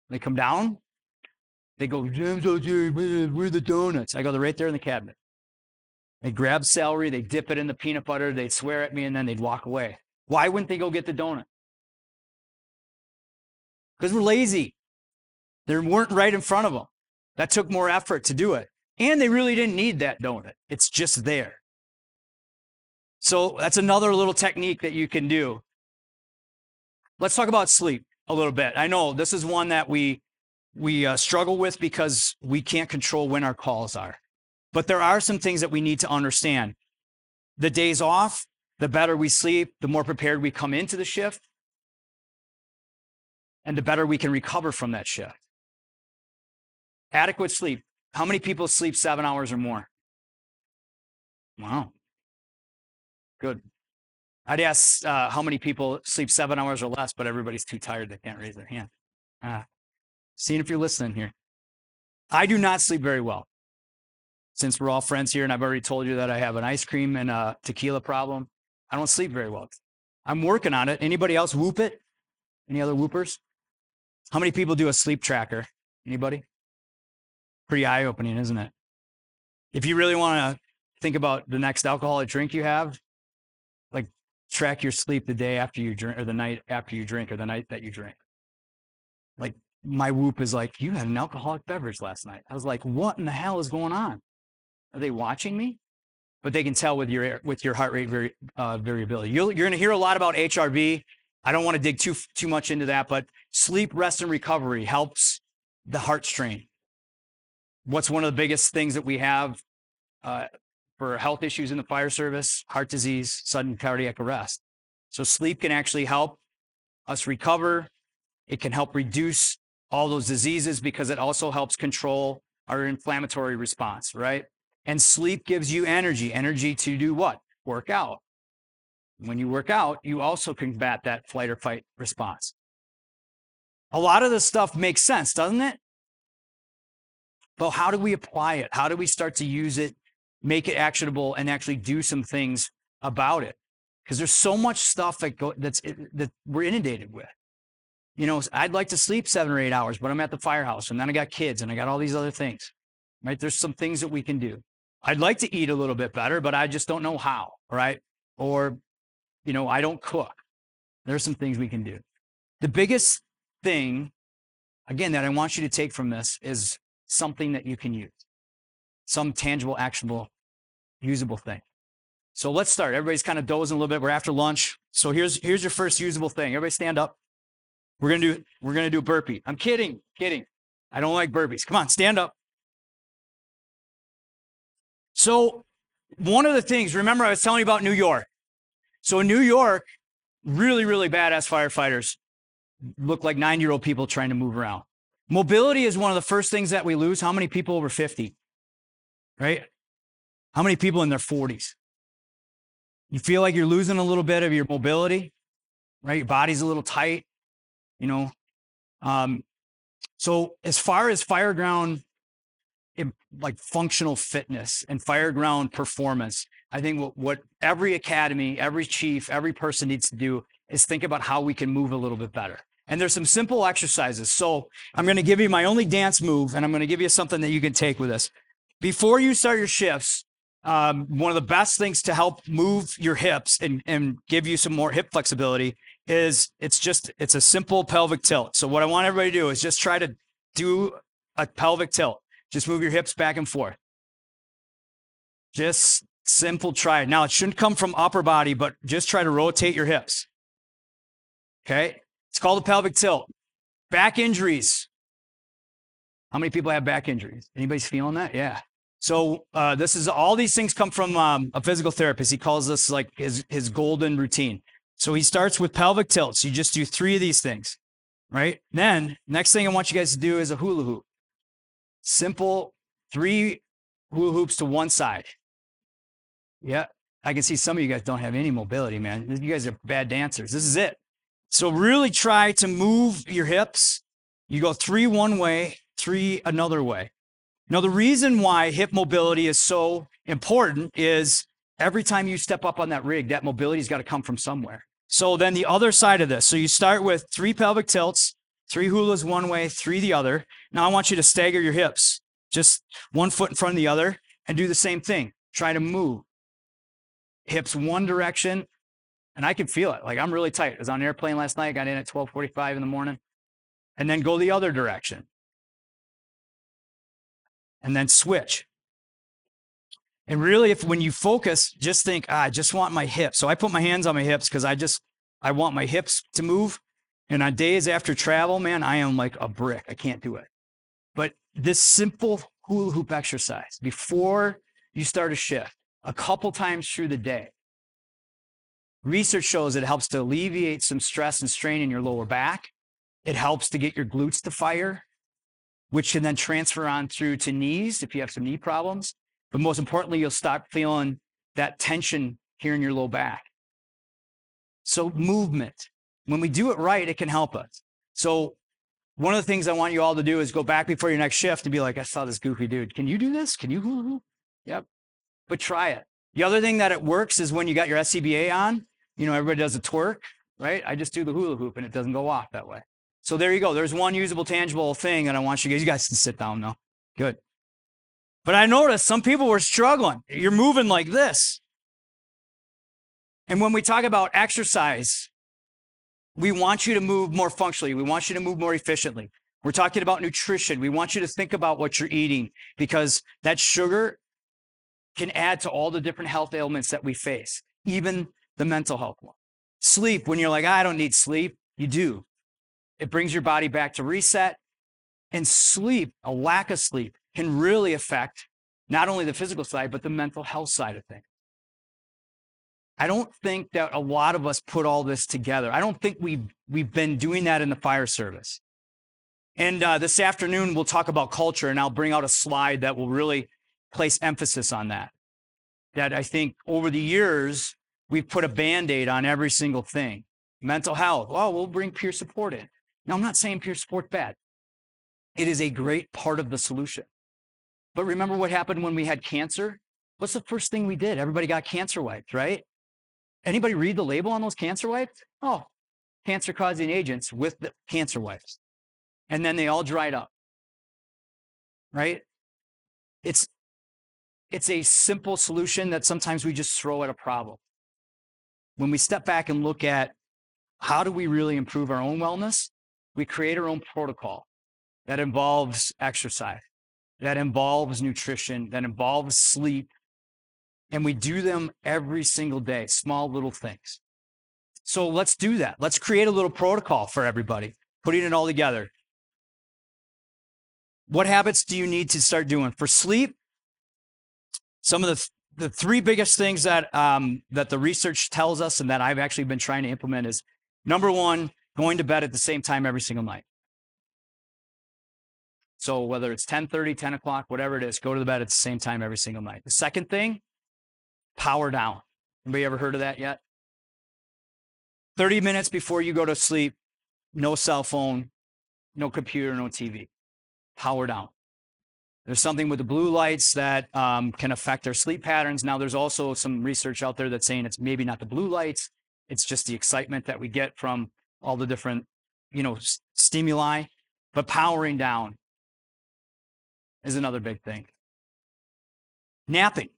They come down. They go, Zamzow, where are the donuts? I go, they're right there in the cabinet. They grab celery, they dip it in the peanut butter, they'd swear at me, and then they'd walk away. Why wouldn't they go get the donut? Because we're lazy. They weren't right in front of them. That took more effort to do it. And they really didn't need that donut. It's just there. So that's another little technique that you can do. Let's talk about sleep a little bit. I know this is one that we struggle with because we can't control when our calls are. But there are some things that we need to understand. The days off, the better we sleep, the more prepared we come into the shift, and the better we can recover from that shift. Adequate sleep. How many people sleep 7 hours or more? Wow. Good. I'd ask how many people sleep 7 hours or less, but everybody's too tired. They can't raise their hand. Seeing if you're listening here. I do not sleep very well. Since we're all friends here, and I've already told you that I have an ice cream and a tequila problem, I don't sleep very well. I'm working on it. Anybody else whoop it? Any other whoopers? How many people do a sleep tracker? Anybody? Pretty eye-opening, isn't it? If you really want to think about the next alcoholic drink you have, like track your sleep the day after you drink, or the night after you drink, or the night that you drink. Like my whoop is like, you had an alcoholic beverage last night. I was like, what in the hell is going on? Are they watching me? But they can tell with your heart rate variability. You're going to hear a lot about HRV. I don't want to dig too much into that, but sleep, rest, and recovery helps the heart strain. What's one of the biggest things that we have for health issues in the fire service? Heart disease, sudden cardiac arrest. So sleep can actually help us recover. It can help reduce all those diseases because it also helps control our inflammatory response, right? And sleep gives you energy to do what? Work out. When you work out, you also combat that flight or fight response. A lot of this stuff makes sense, doesn't it? But how do we apply it? How do we start to use it, make it actionable, and actually do some things about it? Because there's so much stuff that we're inundated with. You know, I'd like to sleep 7 or 8 hours, but I'm at the firehouse, and then I got kids, and I got all these other things, right? There's some things that we can do. I'd like to eat a little bit better, but I just don't know how, right? Or, you know, I don't cook. There's some things we can do. The biggest thing, again, that I want you to take from this is something that you can use. Some tangible, actionable, usable thing. So let's start. Everybody's kind of dozing a little bit. We're after lunch. So here's your first usable thing. Everybody stand up. We're gonna do a burpee. I'm kidding. I don't like burpees. Come on, stand up. So one of the things, remember I was telling you about New York. So in New York, really, really badass firefighters look like 90-year-old people trying to move around. Mobility is one of the first things that we lose. How many people over 50? Right? How many people in their 40s? You feel like you're losing a little bit of your mobility, right? Your body's a little tight, you know. So as far as fireground, like functional fitness and fireground performance, I think what every academy, every chief, every person needs to do is think about how we can move a little bit better. And there's some simple exercises. So I'm going to give you my only dance move, and I'm going to give you something that you can take with us. Before you start your shifts, one of the best things to help move your hips and give you some more hip flexibility is it's a simple pelvic tilt. So what I want everybody to do is just try to do a pelvic tilt. Just move your hips back and forth. Just simple try it. Now, it shouldn't come from upper body, but just try to rotate your hips. Okay? It's called a pelvic tilt. Back injuries. How many people have back injuries? Anybody's feeling that? Yeah. So all these things come from a physical therapist. He calls this like his golden routine. So he starts with pelvic tilts. You just do 3 of these things, right? Then next thing I want you guys to do is a hula hoop. Simple 3 hula hoops to one side. Yeah, I can see some of you guys don't have any mobility, man. You guys are bad dancers. This is it. So really try to move your hips. You go 3 one way, 3 another way. Now, the reason why hip mobility is so important is every time you step up on that rig, that mobility's got to come from somewhere. So then the other side of this. So you start with 3 pelvic tilts, 3 hulas one way, 3 the other. Now I want you to stagger your hips, just 1 foot in front of the other, and do the same thing. Try to move. Hips one direction, and I can feel it. Like I'm really tight. I was on an airplane last night, got in at 12:45 in the morning, and then go the other direction. And then switch. And really, when you focus, just think, I just want my hips. So I put my hands on my hips because I want my hips to move. And on days after travel, man, I am like a brick. I can't do it. But this simple hula hoop exercise before you start a shift, a couple times through the day, research shows it helps to alleviate some stress and strain in your lower back. It helps to get your glutes to fire, which can then transfer on through to knees if you have some knee problems. But most importantly, you'll stop feeling that tension here in your low back. So movement, when we do it right, it can help us. So one of the things I want you all to do is go back before your next shift and be like, I saw this goofy dude. Can you do this? Can you hula hoop? Yep. But try it. The other thing that it works is when you got your SCBA on, everybody does a twerk, right? I just do the hula hoop and it doesn't go off that way. So there you go. There's one usable, tangible thing. And I want you guys to sit down now. Good. But I noticed some people were struggling. You're moving like this. And when we talk about exercise, we want you to move more functionally. We want you to move more efficiently. We're talking about nutrition. We want you to think about what you're eating because that sugar can add to all the different health ailments that we face, even the mental health one. Sleep, when you're like, I don't need sleep, you do. It brings your body back to reset. And sleep, a lack of sleep, can really affect not only the physical side, but the mental health side of things. I don't think that a lot of us put all this together. I don't think we've been doing that in the fire service. And this afternoon, we'll talk about culture, and I'll bring out a slide that will really place emphasis on that. That I think over the years, we've put a Band-Aid on every single thing. Mental health, well, we'll bring peer support in. Now, I'm not saying peer support's bad. It is a great part of the solution. But remember what happened when we had cancer? What's the first thing we did? Everybody got cancer wipes, right? Anybody read the label on those cancer wipes? Oh, cancer-causing agents with the cancer wipes. And then they all dried up, right? It's a simple solution that sometimes we just throw at a problem. When we step back and look at how do we really improve our own wellness, we create our own protocol that involves exercise, that involves nutrition, that involves sleep, and we do them every single day, small little things. So let's do that. Let's create a little protocol for everybody, putting it all together. What habits do you need to start doing? For sleep, some of the three biggest things that the research tells us and that I've actually been trying to implement is, number one, going to bed at the same time every single night. So whether it's 10:30, 10 o'clock, whatever it is, go to the bed at the same time every single night. The second thing, power down. Anybody ever heard of that yet? 30 minutes before you go to sleep, no cell phone, no computer, no TV. Power down. There's something with the blue lights that can affect our sleep patterns. Now, there's also some research out there that's saying it's maybe not the blue lights. It's just the excitement that we get from all the different, stimuli. But powering down is another big thing. Napping.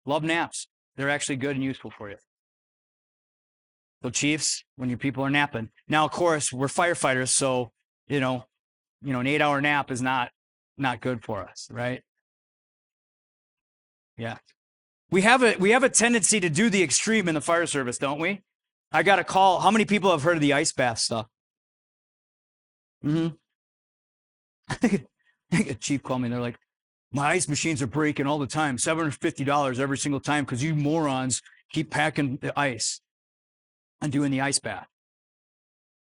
Love naps. They're actually good and useful for you. So chiefs, when your people are napping. Now, of course, we're firefighters, so, an 8-hour nap is not good for us, right? Yeah. We have a tendency to do the extreme in the fire service, don't we? I got a call. How many people have heard of the ice bath stuff? Mm-hmm. I think a chief called me and they're like, my ice machines are breaking all the time, $750 every single time because you morons keep packing the ice and doing the ice bath.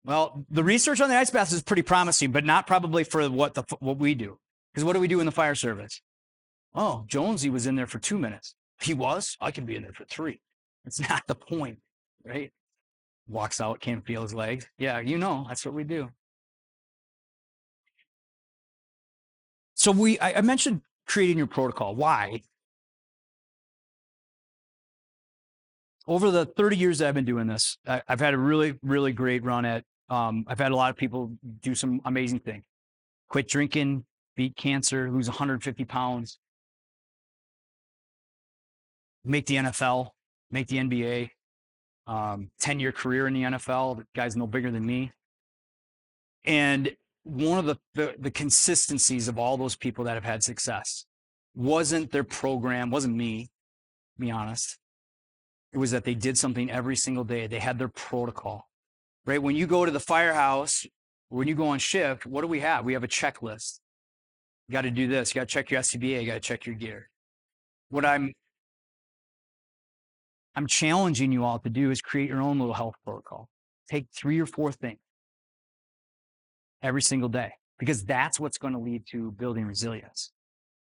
Well, the research on the ice bath is pretty promising, but not probably for what we do. Because what do we do in the fire service? Oh, Jonesy was in there for 2 minutes. He was? I can be in there for 3. It's not the point, right? Walks out, can't feel his legs. Yeah, that's what we do. So I mentioned creating your protocol. Why? Over the 30 years that I've been doing this, I've had a really, really great run at, I've had a lot of people do some amazing things. Quit drinking, beat cancer, lose 150 pounds, make the NFL, make the NBA, 10-year career in the NFL. The guy's no bigger than me. And one of the consistencies of all those people that have had success wasn't their program, wasn't me, to be honest. It was that they did something every single day. They had their protocol, right? When you go to the firehouse, when you go on shift, what do we have? We have a checklist. You got to do this. You got to check your SCBA. You got to check your gear. What I'm challenging you all to do is create your own little health protocol. Take 3 or 4 things every single day, because that's what's going to lead to building resilience.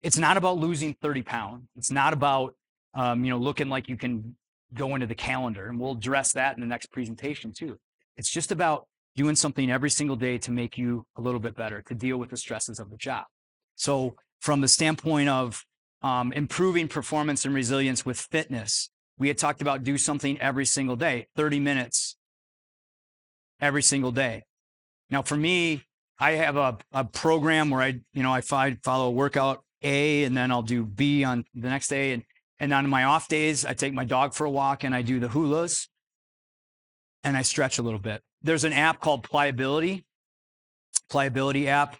It's not about losing 30 pounds. It's not about, looking like you can, go into the calendar, and we'll address that in the next presentation too. It's just about doing something every single day to make you a little bit better, to deal with the stresses of the job. So from the standpoint of improving performance and resilience with fitness, we had talked about do something every single day, 30 minutes every single day. Now for me, I have a program where I follow a workout A, and then I'll do B on the next day. And on my off days, I take my dog for a walk and I do the hulas and I stretch a little bit. There's an app called Pliability app.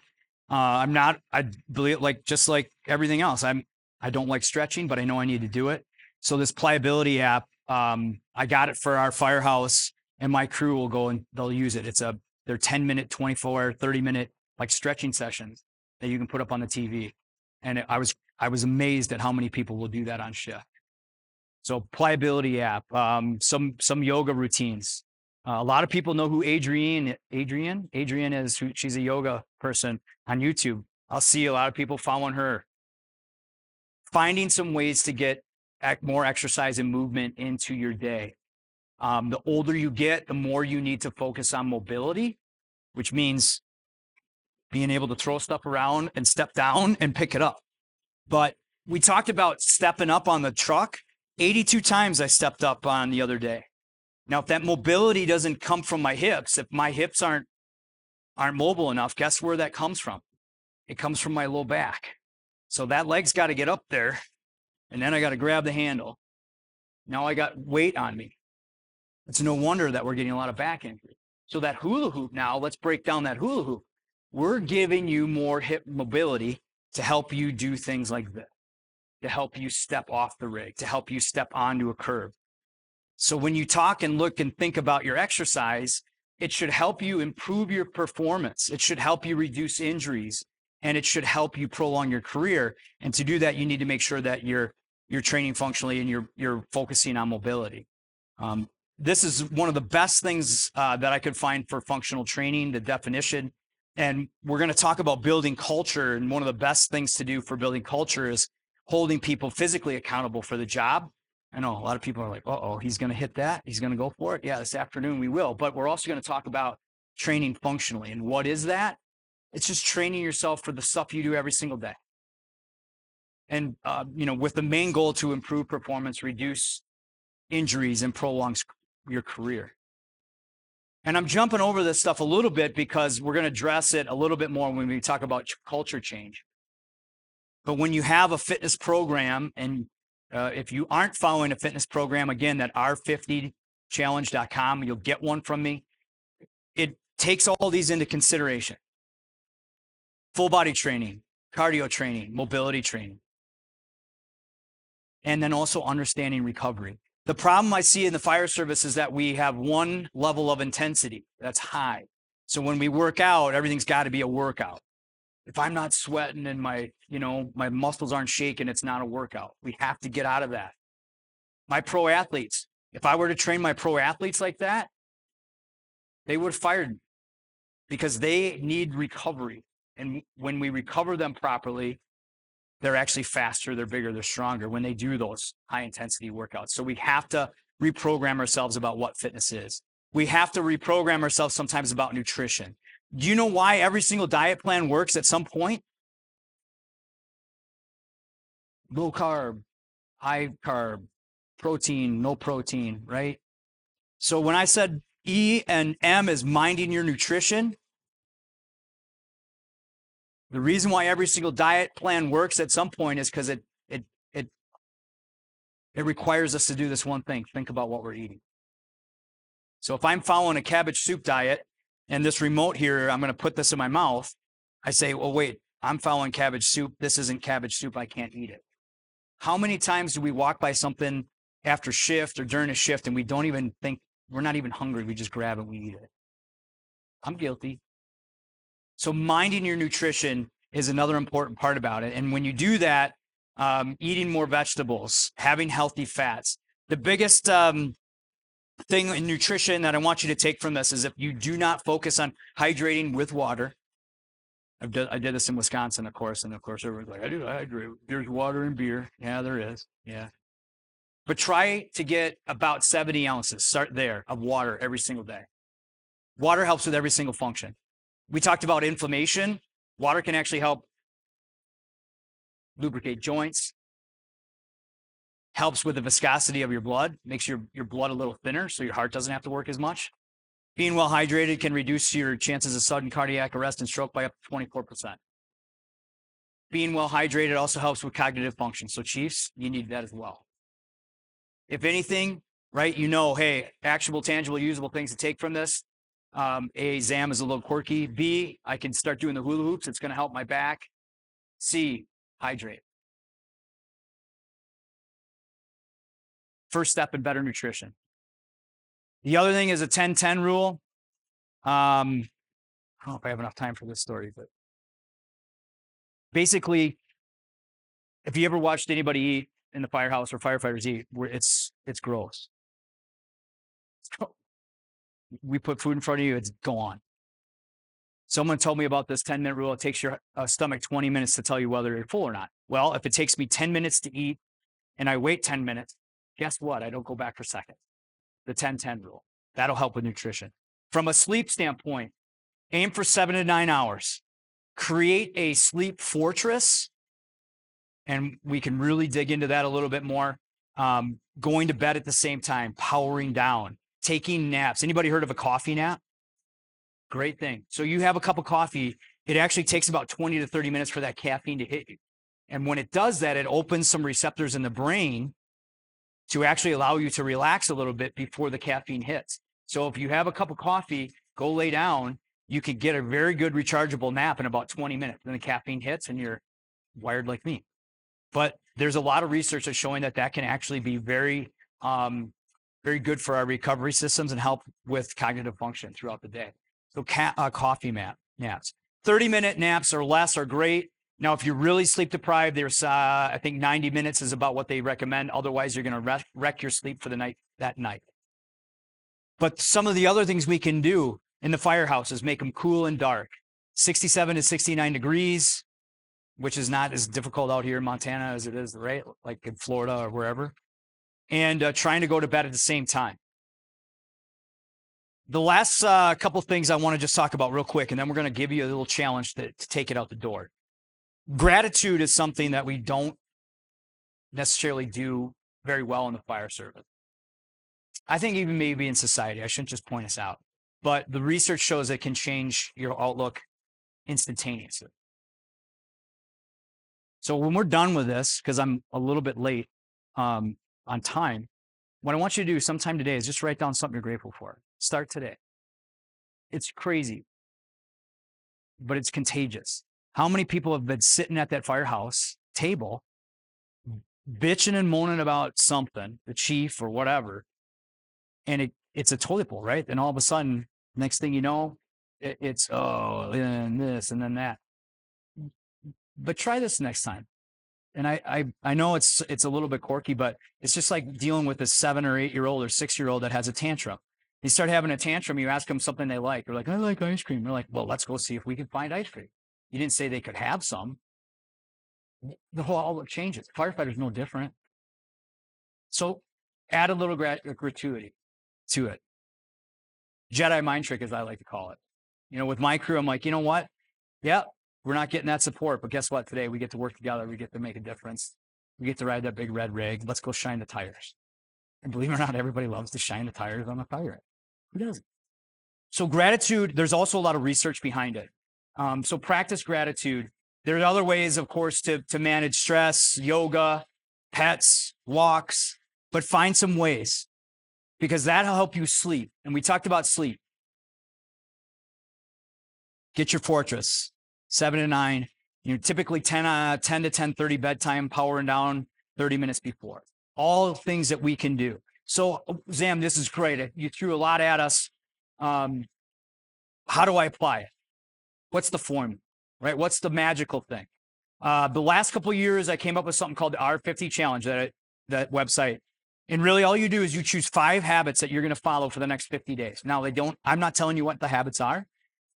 I believe, like, just like everything else, I don't like stretching, but I know I need to do it. So this Pliability app, I got it for our firehouse, and my crew will go and they'll use it. They're 10-minute, 24, 30-minute like stretching sessions that you can put up on the TV. And I was amazed at how many people will do that on shift. So Pliability app, some yoga routines. A lot of people know who Adrienne is. She's a yoga person on YouTube. I'll see a lot of people following her. Finding some ways to get more exercise and movement into your day. The older you get, the more you need to focus on mobility, which means being able to throw stuff around and step down and pick it up. But we talked about stepping up on the truck. 82 times I stepped up on the other day. Now, if that mobility doesn't come from my hips, if my hips aren't mobile enough, guess where that comes from? It comes from my low back. So that leg's got to get up there, and then I got to grab the handle. Now I got weight on me. It's no wonder that we're getting a lot of back injury. So that hula hoop now, let's break down that hula hoop. We're giving you more hip mobility to help you do things like this, to help you step off the rig, to help you step onto a curb. So when you talk and look and think about your exercise, it should help you improve your performance. It should help you reduce injuries, and it should help you prolong your career. And to do that, you need to make sure that you're training functionally and you're focusing on mobility. This is one of the best things that I could find for functional training, the definition. And we're going to talk about building culture. And one of the best things to do for building culture is holding people physically accountable for the job. I know a lot of people are like, uh-oh, he's going to hit that. He's going to go for it. Yeah, this afternoon we will. But we're also going to talk about training functionally. And what is that? It's just training yourself for the stuff you do every single day. And, with the main goal to improve performance, reduce injuries, and prolong your career. And I'm jumping over this stuff a little bit because we're going to address it a little bit more when we talk about culture change. But when you have a fitness program, and if you aren't following a fitness program, again, that r50challenge.com, you'll get one from me. It takes all these into consideration. Full body training, cardio training, mobility training, and then also understanding recovery. The problem I see in the fire service is that we have one level of intensity that's high. So when we work out, everything's got to be a workout. If I'm not sweating and my muscles aren't shaking, it's not a workout. We have to get out of that. My pro athletes, if I were to train my pro athletes like that, they would have fired me because they need recovery. And when we recover them properly, they're actually faster, they're bigger, they're stronger when they do those high intensity workouts. So we have to reprogram ourselves about what fitness is. We have to reprogram ourselves sometimes about nutrition. Do you know why every single diet plan works at some point? Low carb, high carb, protein, no protein, right? So when I said E and M is minding your nutrition, the reason why every single diet plan works at some point is because it requires us to do this one thing. Think about what we're eating. So if I'm following a cabbage soup diet and this remote here, I'm going to put this in my mouth. I say, well, wait, I'm following cabbage soup. This isn't cabbage soup. I can't eat it. How many times do we walk by something after shift or during a shift and we don't even think, we're not even hungry. We just grab it, we eat it. I'm guilty. So minding your nutrition is another important part about it. And when you do that, eating more vegetables, having healthy fats. The biggest thing in nutrition that I want you to take from this is if you do not focus on hydrating with water. I did this in Wisconsin, of course, and of course everyone's like, I do hydrate. There's water and beer. Yeah, there is. Yeah. but try to get about 70 ounces, start there, of water every single day. Water helps with every single function. We talked about inflammation. Water can actually help lubricate joints, helps with the viscosity of your blood, makes your blood a little thinner so your heart doesn't have to work as much. Being well hydrated can reduce your chances of sudden cardiac arrest and stroke by up to 24%. Being well hydrated also helps with cognitive function. So Chiefs, you need that as well. If anything, right, hey, actionable, tangible, usable things to take from this. A, Zam is a little quirky. B, I can start doing the hula hoops. It's going to help my back. C, hydrate. First step in better nutrition. The other thing is a 10-10 rule. I don't know if I have enough time for this story, but basically, if you ever watched anybody eat in the firehouse or firefighters eat, it's gross. We put food in front of you, it's gone. Someone told me about this 10-minute rule. It takes your stomach 20 minutes to tell you whether you're full or not. Well, if it takes me 10 minutes to eat and I wait 10 minutes, guess what? I don't go back for seconds. The 10-10 rule. That'll help with nutrition. From a sleep standpoint, aim for 7 to 9 hours. Create a sleep fortress, and we can really dig into that a little bit more. Going to bed at the same time, powering down, taking naps. Anybody heard of a coffee nap? Great thing. So you have a cup of coffee, it actually takes about 20 to 30 minutes for that caffeine to hit you. And when it does that, it opens some receptors in the brain to actually allow you to relax a little bit before the caffeine hits. So if you have a cup of coffee, go lay down, you could get a very good rechargeable nap in about 20 minutes. Then the caffeine hits and you're wired like me. But there's a lot of research that's showing that can actually be very good for our recovery systems and help with cognitive function throughout the day. So coffee naps. 30-minute naps or less are great. Now, if you're really sleep deprived, there's I think 90 minutes is about what they recommend. Otherwise, you're going to wreck your sleep for that night. But some of the other things we can do in the firehouse is make them cool and dark. 67 to 69 degrees, which is not as difficult out here in Montana as it is, right? Like in Florida or wherever. And trying to go to bed at the same time. The last couple of things I want to just talk about real quick, and then we're going to give you a little challenge to take it out the door. Gratitude is something that we don't necessarily do very well in the fire service. I think even maybe in society, I shouldn't just point us out, but the research shows it can change your outlook instantaneously. So when we're done with this, because I'm a little bit late on time, what I want you to do sometime today is just write down something you're grateful for. Start today. It's crazy, but it's contagious. How many people have been sitting at that firehouse table, bitching and moaning about something, the chief or whatever, and it's a toilet bowl, right? And all of a sudden, next thing you know, it's and this and then that. But try this next time. And I know it's a little bit quirky, but it's just like dealing with a 7 or 8 year old or 6 year old that has a tantrum. You start having a tantrum, you ask them something they like. They're like, I like ice cream. They're like, well, let's go see if we can find ice cream. You didn't say they could have some. The whole outlook changes. Firefighter's no different. So add a little gratuity to it. Jedi mind trick, as I like to call it. With my crew, I'm like, you know what? Yeah, we're not getting that support, but guess what? Today we get to work together. We get to make a difference. We get to ride that big red rig. Let's go shine the tires. And believe it or not, everybody loves to shine the tires on the fire. Who doesn't? So gratitude, there's also a lot of research behind it. So practice gratitude. There are other ways, of course, to manage stress, yoga, pets, walks, but find some ways because that'll help you sleep. And we talked about sleep. Get your fortress, 7 to 9, typically 10 to 10:30 bedtime, powering down 30 minutes before. All things that we can do. So, Zam, this is great. You threw a lot at us. How do I apply it? What's the formula, right? What's the magical thing? The last couple of years, I came up with something called the R50 Challenge, that website. And really all you do is you choose 5 habits that you're going to follow for the next 50 days. Now, I'm not telling you what the habits are.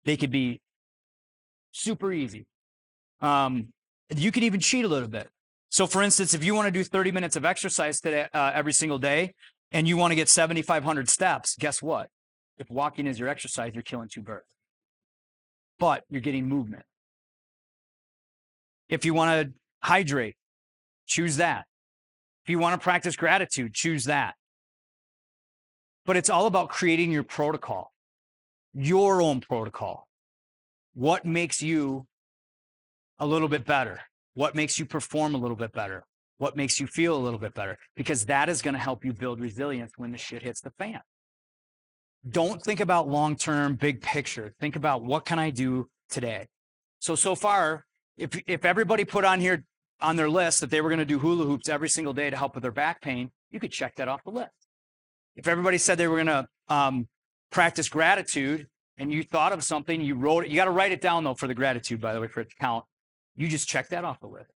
They could be super easy. You could even cheat a little bit. So for instance, if you want to do 30 minutes of exercise today, every single day, and you want to get 7,500 steps, guess what? If walking is your exercise, you're killing 2 birds. But you're getting movement. If you want to hydrate, choose that. If you want to practice gratitude, choose that. But it's all about creating your protocol, your own protocol. What makes you a little bit better? What makes you perform a little bit better? What makes you feel a little bit better? Because that is going to help you build resilience when the shit hits the fan. Don't think about long-term, big picture. Think about what can I do today? So far, if everybody put on here on their list that they were going to do hula hoops every single day to help with their back pain, you could check that off the list. If everybody said they were going to practice gratitude and you thought of something, you wrote it. You got to write it down though for the gratitude, by the way, for it to count. You just check that off the list.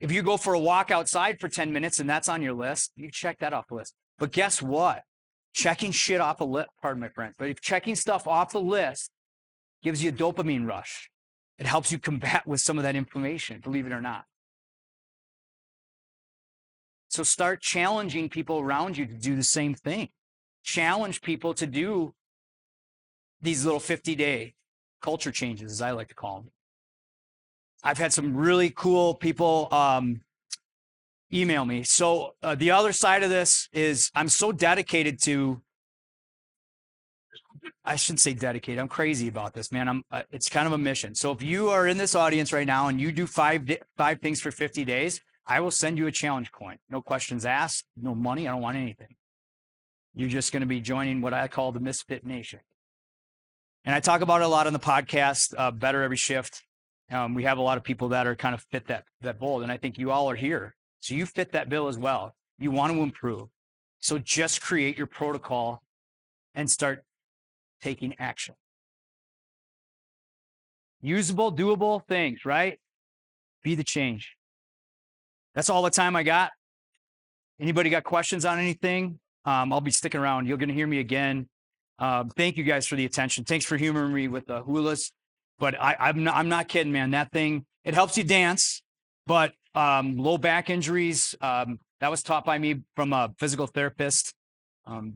If you go for a walk outside for 10 minutes and that's on your list, you check that off the list. But guess what? Checking shit off a list, pardon my friend, but if checking stuff off the list gives you a dopamine rush, it helps you combat with some of that inflammation, believe it or not. So start challenging people around you to do the same thing. Challenge people to do these little 50-day culture changes, as I like to call them. I've had some really cool people email me. So the other side of this is I'm so dedicated to, I shouldn't say dedicated. I'm crazy about this, man. It's kind of a mission. So if you are in this audience right now and you do five things for 50 days, I will send you a challenge coin. No questions asked, no money. I don't want anything. You're just going to be joining what I call the Misfit Nation. And I talk about it a lot on the podcast, Better Every Shift. We have a lot of people that are kind of fit that mold. And I think you all are here. So you fit that bill as well. You want to improve. So just create your protocol and start taking action. Usable, doable things, right? Be the change. That's all the time I got. Anybody got questions on anything? I'll be sticking around. You're going to hear me again. Thank you guys for the attention. Thanks for humoring me with the hulas. But I'm not kidding, man. That thing, it helps you dance, but low back injuries, that was taught by me from a physical therapist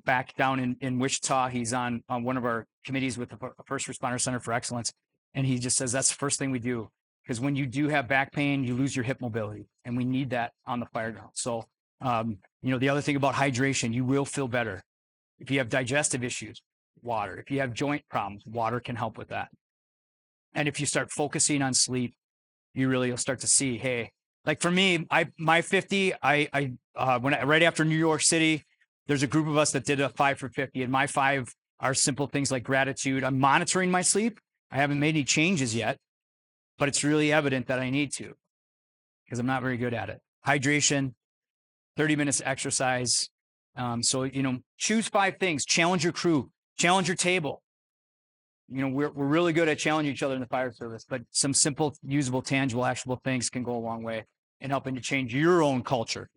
back down in Wichita. He's on one of our committees with the First Responder Center for Excellence. And he just says, that's the first thing we do. Because when you do have back pain, you lose your hip mobility. And we need that on the fire ground. So, the other thing about hydration, you will feel better. If you have digestive issues, water. If you have joint problems, water can help with that. And if you start focusing on sleep, you'll start to see, hey, like for me, my 50, right after New York City, there's a group of us that did a 5 for 50, and my 5 are simple things like gratitude. I'm monitoring my sleep. I haven't made any changes yet, but it's really evident that I need to because I'm not very good at it. Hydration, 30 minutes exercise. So choose 5 things. Challenge your crew. Challenge your table. We're really good at challenging each other in the fire service, but some simple, usable, tangible, actionable things can go a long way in helping to change your own culture.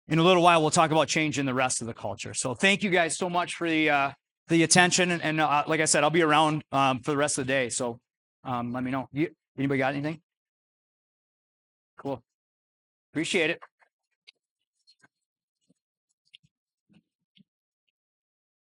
In a little while, we'll talk about changing the rest of the culture. So thank you guys so much for the attention. And like I said, I'll be around for the rest of the day. So let me know. Anybody got anything? Cool. Appreciate it.